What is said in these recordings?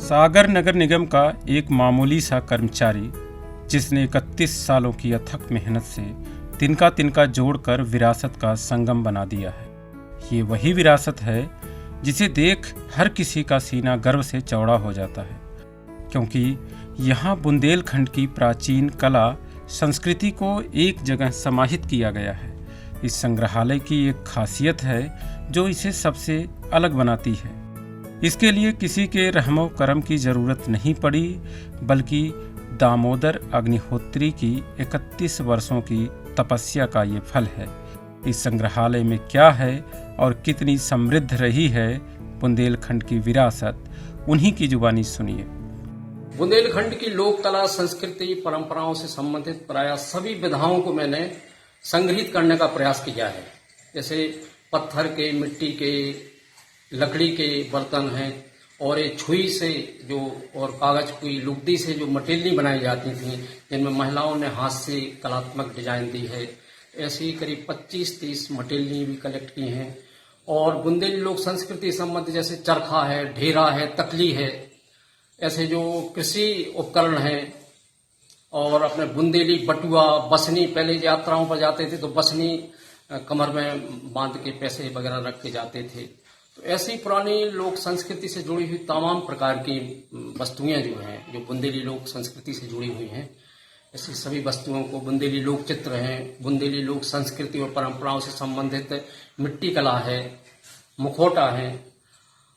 सागर नगर निगम का एक मामूली सा कर्मचारी जिसने 31 सालों की अथक मेहनत से तिनका तिनका जोड़कर विरासत का संगम बना दिया है। ये वही विरासत है जिसे देख हर किसी का सीना गर्व से चौड़ा हो जाता है, क्योंकि यहाँ बुंदेलखंड की प्राचीन कला संस्कृति को एक जगह समाहित किया गया है। इस संग्रहालय की एक खासियत है जो इसे सबसे अलग बनाती है। इसके लिए किसी के रहमो करम की ज़रूरत नहीं पड़ी, बल्कि दामोदर अग्निहोत्री की 31 वर्षों की तपस्या का ये फल है। इस संग्रहालय में क्या है और कितनी समृद्ध रही है बुंदेलखंड की विरासत, उन्हीं की जुबानी सुनिए। बुंदेलखंड की लोक कला, संस्कृति, परंपराओं से संबंधित प्रायः सभी विधाओं को मैंने संग्रहित करने का प्रयास किया है। जैसे पत्थर के, मिट्टी के, लकड़ी के बर्तन हैं, और ये छुई से जो और कागज की लुगदी से जो मटेरियल बनाई जाती थी, जिनमें महिलाओं ने हाथ से कलात्मक डिजाइन दी है, ऐसी करीब 25-30 मटेरियल भी कलेक्ट की हैं। और बुंदेली लोक संस्कृति संबंधी जैसे चरखा है, ढेरा है, तकली है, ऐसे जो कृषि उपकरण हैं, और अपने बुंदेली बटुआ, बसनी, पहले यात्राओं पर जाते थे तो बसनी कमर में बांध के पैसे वगैरह रख के जाते थे। तो ऐसी पुरानी लोक संस्कृति से जुड़ी हुई तमाम प्रकार की वस्तुएं जो हैं, जो बुंदेली लोक संस्कृति से जुड़ी हुई हैं, ऐसी सभी वस्तुओं को बुंदेली लोक चित्र हैं, बुंदेली लोक संस्कृति और परंपराओं से संबंधित मिट्टी कला है, मुखौटा है,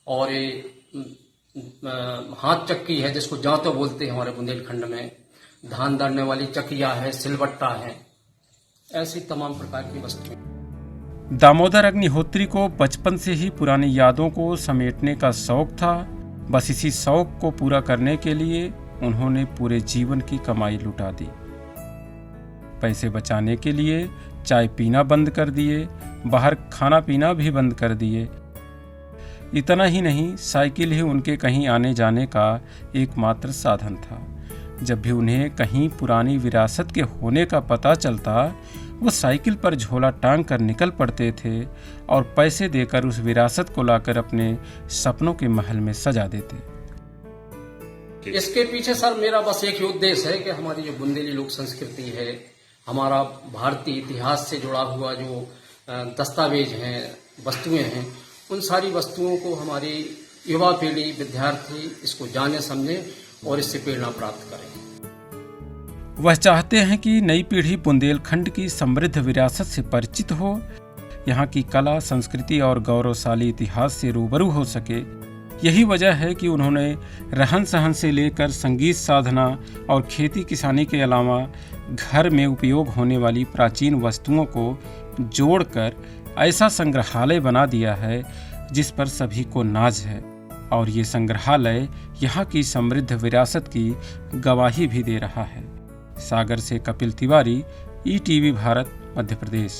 और ये हाथ चक्की है जिसको जांतो बोलते हैं हमारे बुंदेलखंड में, धान दरने वाली चकिया है, सिलबट्टा है, ऐसी तमाम प्रकार की वस्तुएं। दामोदर अग्निहोत्री को बचपन से ही पुरानी यादों को समेटने का शौक था। बस इसी शौक को पूरा करने के लिए उन्होंने पूरे जीवन की कमाई लुटा दी। पैसे बचाने के लिए चाय पीना बंद कर दिए, बाहर खाना पीना भी बंद कर दिए। इतना ही नहीं, साइकिल ही उनके कहीं आने जाने का एकमात्र साधन था। जब भी उन्हें कहीं पुरानी विरासत के होने का पता चलता, वो साइकिल पर झोला टांग कर निकल पड़ते थे और पैसे देकर उस विरासत को लाकर अपने सपनों के महल में सजा देते। इसके पीछे सर मेरा बस एक ही उद्देश्य है कि हमारी जो बुंदेली लोक संस्कृति है, हमारा भारतीय इतिहास से जुड़ा हुआ जो दस्तावेज हैं, वस्तुएं हैं, उन सारी वस्तुओं को हमारी युवा पीढ़ी, विद्यार्थी इसको जाने, समझे और इससे प्रेरणा प्राप्त करें। वह चाहते हैं कि नई पीढ़ी बुंदेलखंड की समृद्ध विरासत से परिचित हो, यहाँ की कला, संस्कृति और गौरवशाली इतिहास से रूबरू हो सके। यही वजह है कि उन्होंने रहन सहन से लेकर संगीत साधना और खेती किसानी के अलावा घर में उपयोग होने वाली प्राचीन वस्तुओं को जोड़कर ऐसा संग्रहालय बना दिया है जिस पर सभी को नाज है। और ये संग्रहालय यहाँ की समृद्ध विरासत की गवाही भी दे रहा है। सागर से कपिल तिवारी, ईटीवी भारत, मध्य प्रदेश।